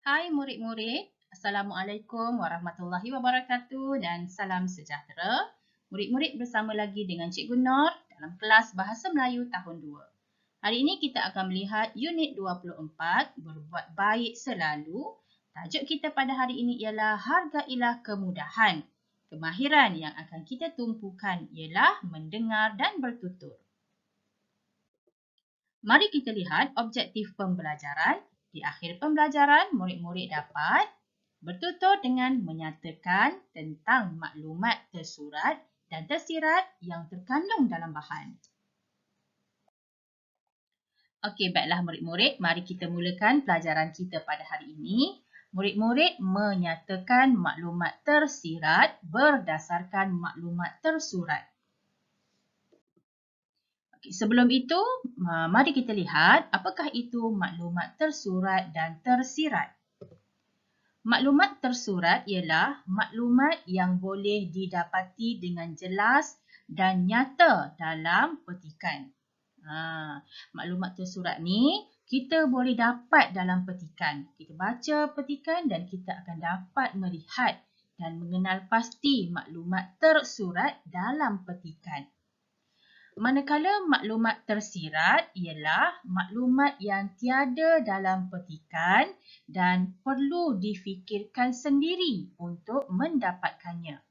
Hai murid-murid, Assalamualaikum warahmatullahi wabarakatuh dan salam sejahtera. Murid-murid bersama lagi dengan Cikgu Nur dalam kelas Bahasa Melayu tahun 2. Hari ini kita akan melihat unit 24, berbuat baik selalu. Tajuk kita pada hari ini ialah hargailah kemudahan. Kemahiran yang akan kita tumpukan ialah mendengar dan bertutur. Mari kita lihat objektif pembelajaran. Di akhir pembelajaran, murid-murid dapat bertutur dengan menyatakan tentang maklumat tersurat dan tersirat yang terkandung dalam bahan. Okey, baiklah murid-murid, mari kita mulakan pelajaran kita pada hari ini. Murid-murid menyatakan maklumat tersirat berdasarkan maklumat tersurat. Sebelum itu, mari kita lihat apakah itu maklumat tersurat dan tersirat. Maklumat tersurat ialah maklumat yang boleh didapati dengan jelas dan nyata dalam petikan. Maklumat tersurat ni kita boleh dapat dalam petikan. Kita baca petikan dan kita akan dapat melihat dan mengenal pasti maklumat tersurat dalam petikan. Manakala maklumat tersirat ialah maklumat yang tiada dalam petikan dan perlu difikirkan sendiri untuk mendapatkannya.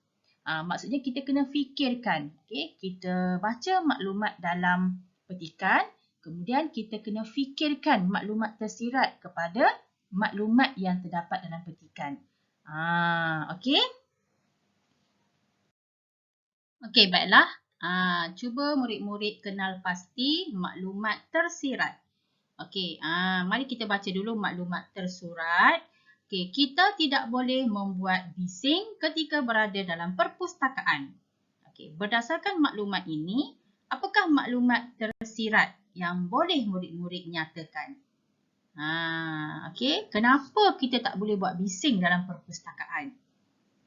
Maksudnya kita kena fikirkan. Okay? Kita baca maklumat dalam petikan, kemudian kita kena fikirkan maklumat tersirat kepada maklumat yang terdapat dalam petikan. Okey? Okey, baiklah. Cuba murid-murid kenal pasti maklumat tersirat. Okey, mari kita baca dulu maklumat tersurat. Okey, kita tidak boleh membuat bising ketika berada dalam perpustakaan. Okey, berdasarkan maklumat ini, apakah maklumat tersirat yang boleh murid-murid nyatakan? Okey, kenapa kita tak boleh buat bising dalam perpustakaan?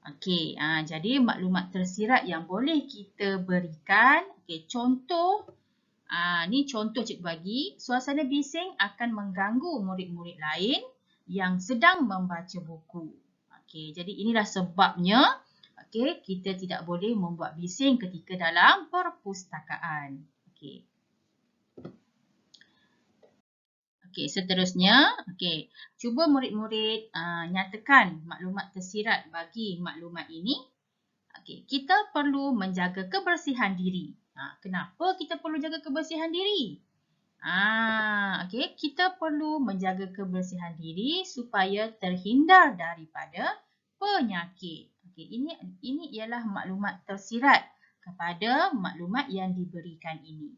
Okey, jadi maklumat tersirat yang boleh kita berikan, okey, contoh, ni contoh cikgu bagi, suasana bising akan mengganggu murid-murid lain yang sedang membaca buku. Okey, jadi inilah sebabnya, okey, kita tidak boleh membuat bising ketika dalam perpustakaan. Okey. Okey, seterusnya, okey, cuba murid-murid nyatakan maklumat tersirat bagi maklumat ini. Okey, kita perlu menjaga kebersihan diri. Kenapa kita perlu jaga kebersihan diri? Okey, kita perlu menjaga kebersihan diri supaya terhindar daripada penyakit. Okey, ini ialah maklumat tersirat kepada maklumat yang diberikan ini.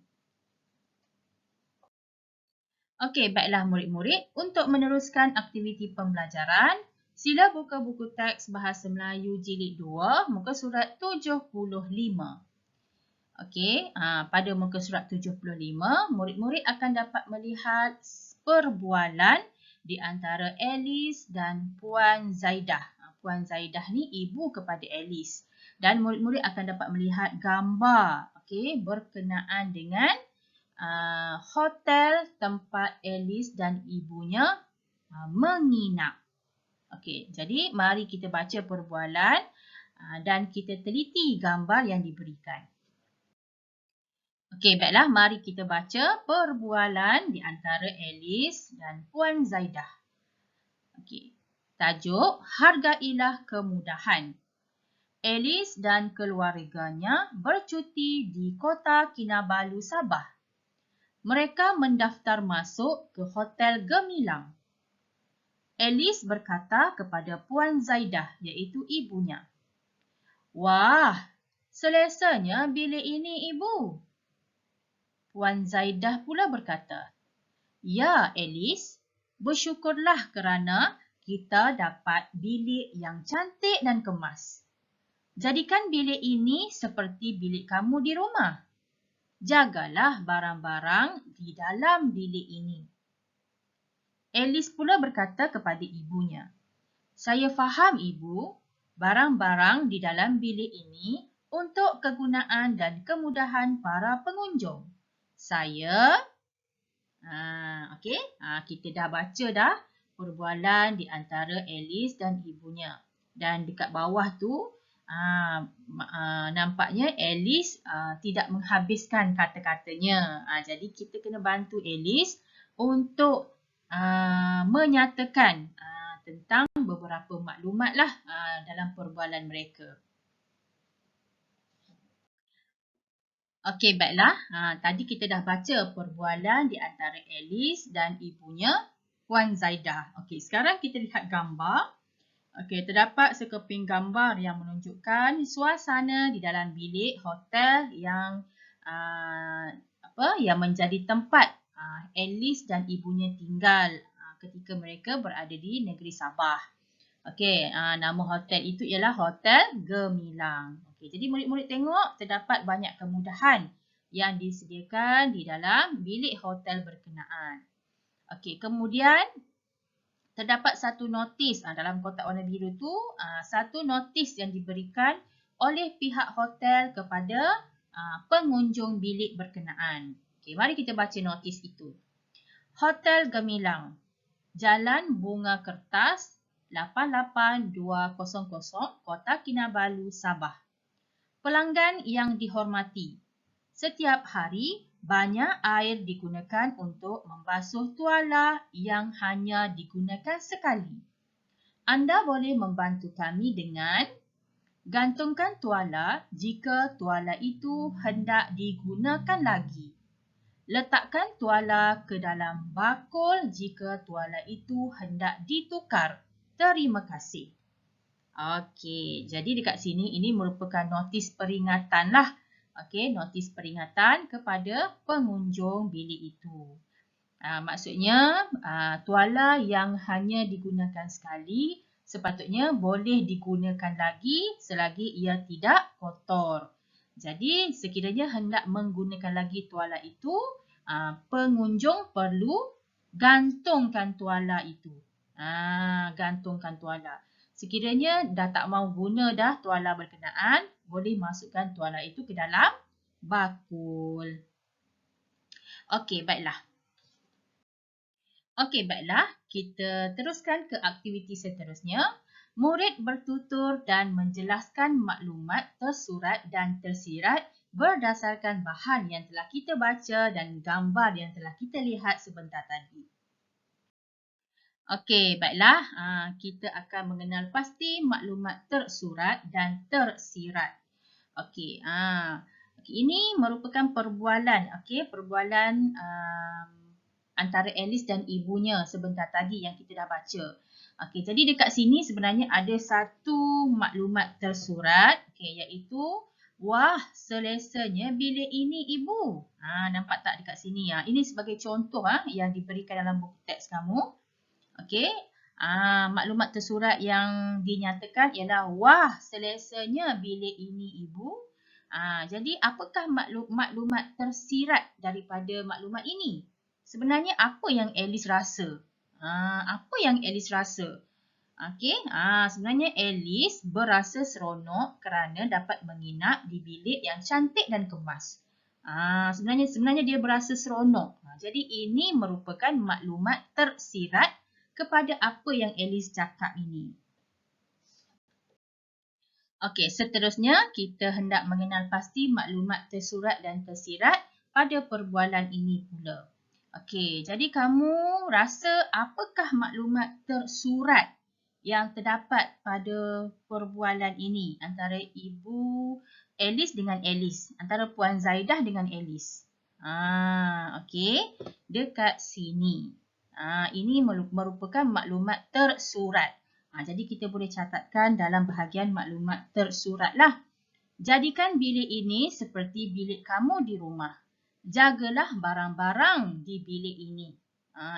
Okey, baiklah murid-murid. Untuk meneruskan aktiviti pembelajaran, sila buka buku teks Bahasa Melayu Jilid 2, muka surat 75. Okey, pada muka surat 75, murid-murid akan dapat melihat perbualan di antara Alice dan Puan Zaidah. Puan Zaidah ni ibu kepada Alice. Dan murid-murid akan dapat melihat gambar, okey, berkenaan dengan hotel tempat Alice dan ibunya menginap. Okey, jadi mari kita baca perbualan dan kita teliti gambar yang diberikan. Okey, baiklah, mari kita baca perbualan di antara Alice dan Puan Zaidah. Okey, tajuk hargailah kemudahan. Alice dan keluarganya bercuti di Kota Kinabalu, Sabah. Mereka mendaftar masuk ke Hotel Gemilang. Alice berkata kepada Puan Zaidah, iaitu ibunya, "Wah, selesanya bilik ini, Ibu." Puan Zaidah pula berkata, "Ya, Alice, bersyukurlah kerana kita dapat bilik yang cantik dan kemas. Jadikan bilik ini seperti bilik kamu di rumah. Jagalah barang-barang di dalam bilik ini." Alice pula berkata kepada ibunya, "Saya faham, Ibu, barang-barang di dalam bilik ini untuk kegunaan dan kemudahan para pengunjung. Saya..." Okey, kita dah baca dah perbualan di antara Alice dan ibunya. Dan dekat bawah tu nampaknya Alice tidak menghabiskan kata-katanya. Jadi kita kena bantu Alice untuk menyatakan tentang beberapa maklumat lah dalam perbualan mereka. Okey, baiklah. Tadi kita dah baca perbualan di antara Alice dan ibunya, Puan Zaidah. Okey, sekarang kita lihat gambar. Okey, terdapat sekeping gambar yang menunjukkan suasana di dalam bilik hotel yang yang menjadi tempat Alice dan ibunya tinggal ketika mereka berada di negeri Sabah. Okey, nama hotel itu ialah Hotel Gemilang. Okey, jadi murid-murid tengok terdapat banyak kemudahan yang disediakan di dalam bilik hotel berkenaan. Okey, kemudian terdapat satu notis dalam kotak warna biru tu, satu notis yang diberikan oleh pihak hotel kepada pengunjung bilik berkenaan. Okey, mari kita baca notis itu. Hotel Gemilang, Jalan Bunga Kertas, 88200, Kota Kinabalu, Sabah. Pelanggan yang dihormati, setiap hari banyak air digunakan untuk membasuh tuala yang hanya digunakan sekali. Anda boleh membantu kami dengan gantungkan tuala jika tuala itu hendak digunakan lagi. Letakkan tuala ke dalam bakul jika tuala itu hendak ditukar. Terima kasih. Okey, jadi dekat sini ini merupakan notis peringatan lah. Okey, notis peringatan kepada pengunjung bilik itu. Maksudnya tuala yang hanya digunakan sekali sepatutnya boleh digunakan lagi selagi ia tidak kotor. Jadi sekiranya hendak menggunakan lagi tuala itu, pengunjung perlu gantungkan tuala itu. Gantungkan tuala. Sekiranya dah tak mau guna dah tuala berkenaan, boleh masukkan tuala itu ke dalam bakul. Okey, baiklah. Okey, baiklah. Kita teruskan ke aktiviti seterusnya. Murid bertutur dan menjelaskan maklumat tersurat dan tersirat berdasarkan bahan yang telah kita baca dan gambar yang telah kita lihat sebentar tadi. Okey, baiklah. Kita akan mengenal pasti maklumat tersurat dan tersirat. Okey, ini merupakan perbualan, perbualan antara Alice dan ibunya sebentar tadi yang kita dah baca. Okey, jadi dekat sini sebenarnya ada satu maklumat tersurat, iaitu, wah, selesanya bilik ini ibu. Nampak tak dekat sini? Ini sebagai contoh yang diberikan dalam buku teks kamu. Okey, maklumat tersurat yang dinyatakan ialah, wah, selesanya bilik ini ibu. Jadi apakah maklumat tersirat daripada maklumat ini? Sebenarnya apa yang Alice rasa? Apa yang Alice rasa? Okey, sebenarnya Alice berasa seronok kerana dapat menginap di bilik yang cantik dan kemas. Sebenarnya dia berasa seronok. Jadi ini merupakan maklumat tersirat kepada apa yang Alice cakap ini. Okey, seterusnya kita hendak mengenal pasti maklumat tersurat dan tersirat pada perbualan ini pula. Okey, jadi kamu rasa apakah maklumat tersurat yang terdapat pada perbualan ini antara Ibu Alice dengan Alice, antara Puan Zaidah dengan Alice? Okey, dekat sini. Ini merupakan maklumat tersurat. Jadi kita boleh catatkan dalam bahagian maklumat tersurat lah. Jadikan bilik ini seperti bilik kamu di rumah. Jagalah barang-barang di bilik ini.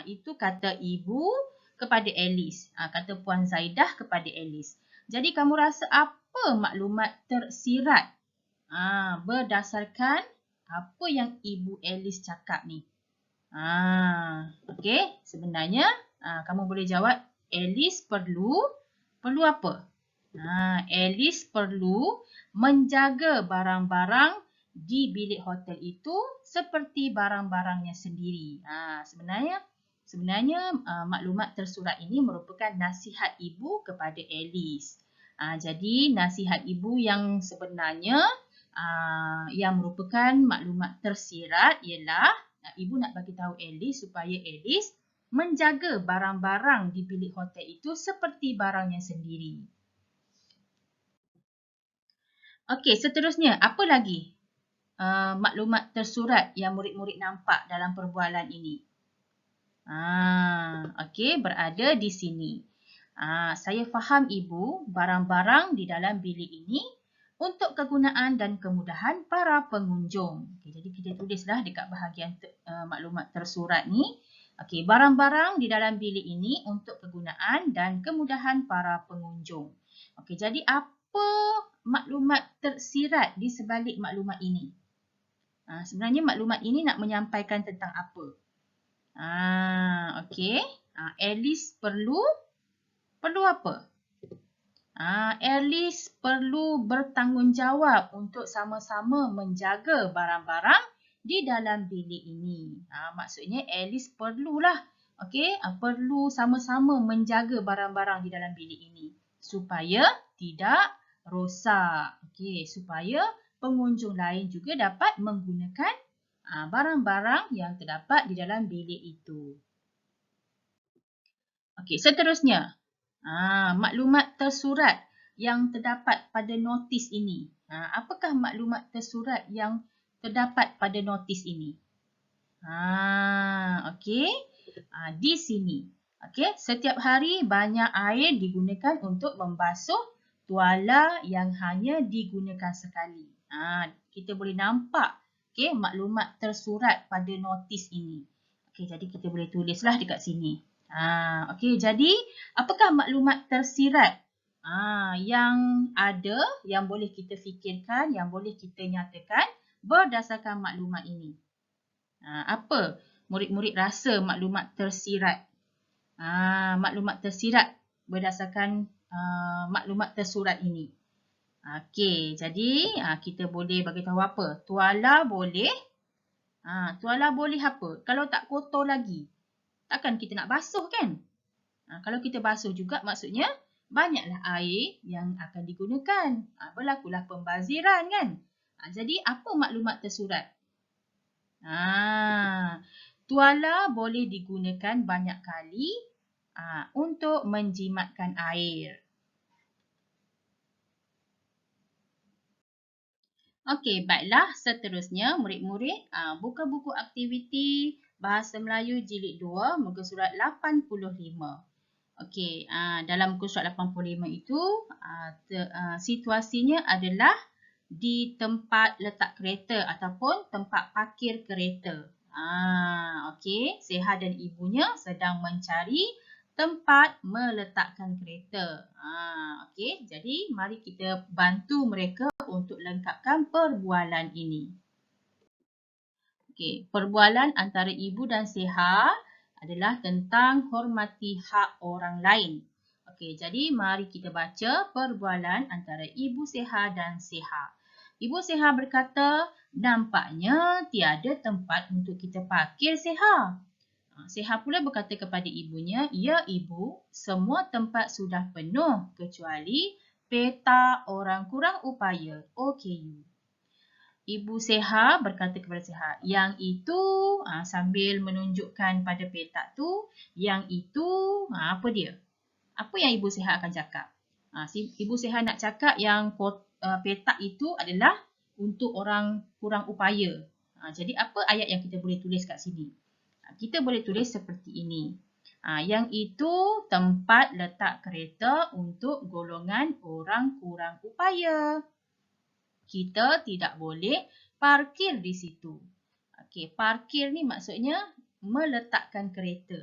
Itu kata ibu kepada Alice. Kata Puan Zaidah kepada Alice. Jadi kamu rasa apa maklumat tersirat berdasarkan apa yang Ibu Alice cakap ni? Okey, sebenarnya kamu boleh jawab Alice perlu apa? Alice perlu menjaga barang-barang di bilik hotel itu seperti barang-barangnya sendiri. Sebenarnya Sebenarnya maklumat tersurat ini merupakan nasihat ibu kepada Alice. Jadi nasihat ibu yang sebenarnya yang merupakan maklumat tersirat ialah ibu nak bagi tahu Alice supaya Alice menjaga barang-barang di bilik hotel itu seperti barangnya sendiri. Okey, seterusnya apa lagi maklumat tersurat yang murid-murid nampak dalam perbualan ini? Okey, berada di sini. Saya faham ibu, barang-barang di dalam bilik ini untuk kegunaan dan kemudahan para pengunjung. Okay, jadi kita tulislah dekat bahagian maklumat tersurat ni. Okey, barang-barang di dalam bilik ini untuk kegunaan dan kemudahan para pengunjung. Okey, jadi apa maklumat tersirat di sebalik maklumat ini? Sebenarnya maklumat ini nak menyampaikan tentang apa? Okey. Alice perlu apa? Alice perlu bertanggungjawab untuk sama-sama menjaga barang-barang di dalam bilik ini. Maksudnya Alice perlulah, okey, perlu sama-sama menjaga barang-barang di dalam bilik ini supaya tidak rosak. Okey, supaya pengunjung lain juga dapat menggunakan barang-barang yang terdapat di dalam bilik itu. Okey, seterusnya. Maklumat tersurat yang terdapat pada notis ini. Apakah maklumat tersurat yang terdapat pada notis ini? Okey. Di sini. Okey, setiap hari banyak air digunakan untuk membasuh tuala yang hanya digunakan sekali. Kita boleh nampak maklumat tersurat pada notis ini. Okey, jadi kita boleh tulislah dekat sini. Okey, jadi apakah maklumat tersirat yang ada, yang boleh kita fikirkan, yang boleh kita nyatakan berdasarkan maklumat ini? Apa murid-murid rasa maklumat tersirat? Maklumat tersirat berdasarkan maklumat tersurat ini. Okey, jadi kita boleh bagi tahu apa? Tuala boleh. Tuala boleh apa? Kalau tak kotor lagi, takkan kita nak basuh kan? Kalau kita basuh juga maksudnya banyaklah air yang akan digunakan. Berlakulah pembaziran kan? Jadi apa maklumat tersurat? Tuala boleh digunakan banyak kali untuk menjimatkan air. Okey, baiklah, seterusnya murid-murid buka buku aktiviti Bahasa Melayu Jilid 2 muka surat 85. Okey, dalam muka surat 85 itu situasinya adalah di tempat letak kereta ataupun tempat parkir kereta. Okey, Seha dan ibunya sedang mencari tempat meletakkan kereta. Okey, jadi mari kita bantu mereka untuk lengkapkan perbualan ini. Okey, perbualan antara ibu dan Seha adalah tentang hormati hak orang lain. Okey, jadi mari kita baca perbualan antara Ibu Seha dan Seha. Ibu Seha berkata, nampaknya tiada tempat untuk kita parkir, Seha. Seha pula berkata kepada ibunya, ya ibu, semua tempat sudah penuh kecuali petak orang kurang upaya, OKU. Ibu Seha berkata kepada Seha, yang itu sambil menunjukkan pada petak tu, yang itu apa dia? Apa yang Ibu Seha akan cakap? Ibu Seha nak cakap yang petak itu adalah untuk orang kurang upaya. Jadi apa ayat yang kita boleh tulis kat sini? Kita boleh tulis seperti ini. Yang itu tempat letak kereta untuk golongan orang kurang upaya. Kita tidak boleh parkir di situ. Okey, parkir ni maksudnya meletakkan kereta.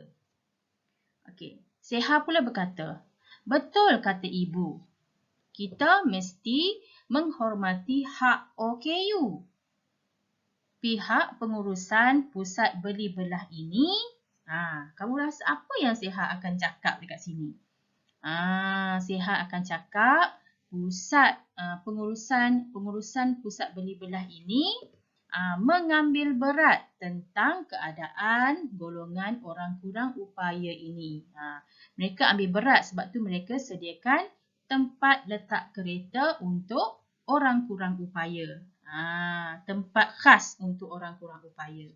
Okey, Seha pula berkata, betul kata ibu. Kita mesti menghormati hak OKU. Pihak pengurusan pusat beli belah ini, kamu rasa apa yang Seha akan cakap dekat sini? Seha akan cakap pusat pengurusan pusat beli belah ini mengambil berat tentang keadaan golongan orang kurang upaya ini. Mereka ambil berat sebab tu mereka sediakan tempat letak kereta untuk orang kurang upaya. Tempat khas untuk orang kurang upaya.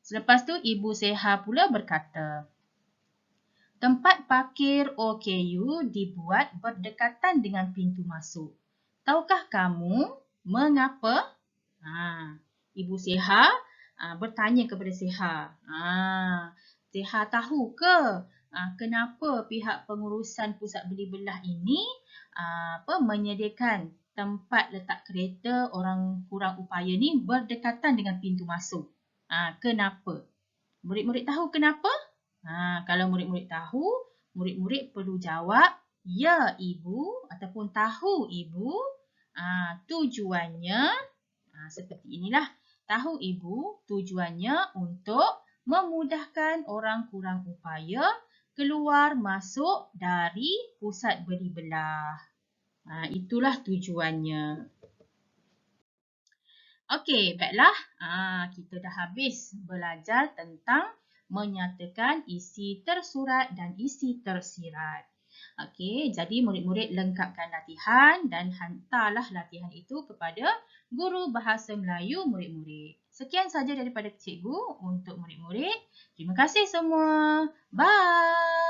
Selepas tu Ibu Seha pula berkata, tempat parkir OKU dibuat berdekatan dengan pintu masuk. Tahukah kamu mengapa? Ibu Seha bertanya kepada Seha. Seha tahu ke kenapa pihak pengurusan pusat beli belah ini menyediakan tempat letak kereta orang kurang upaya ni berdekatan dengan pintu masuk? Kenapa? Murid-murid tahu kenapa? Kalau murid-murid tahu, murid-murid perlu jawab, ya ibu ataupun tahu ibu. Tujuannya seperti inilah. Tahu ibu, tujuannya untuk memudahkan orang kurang upaya keluar masuk dari pusat beli belah. Itulah tujuannya. Okey, baiklah. Kita dah habis belajar tentang menyatakan isi tersurat dan isi tersirat. Okey, jadi murid-murid lengkapkan latihan dan hantarlah latihan itu kepada guru bahasa Melayu murid-murid. Sekian saja daripada cikgu untuk murid-murid. Terima kasih semua. Bye.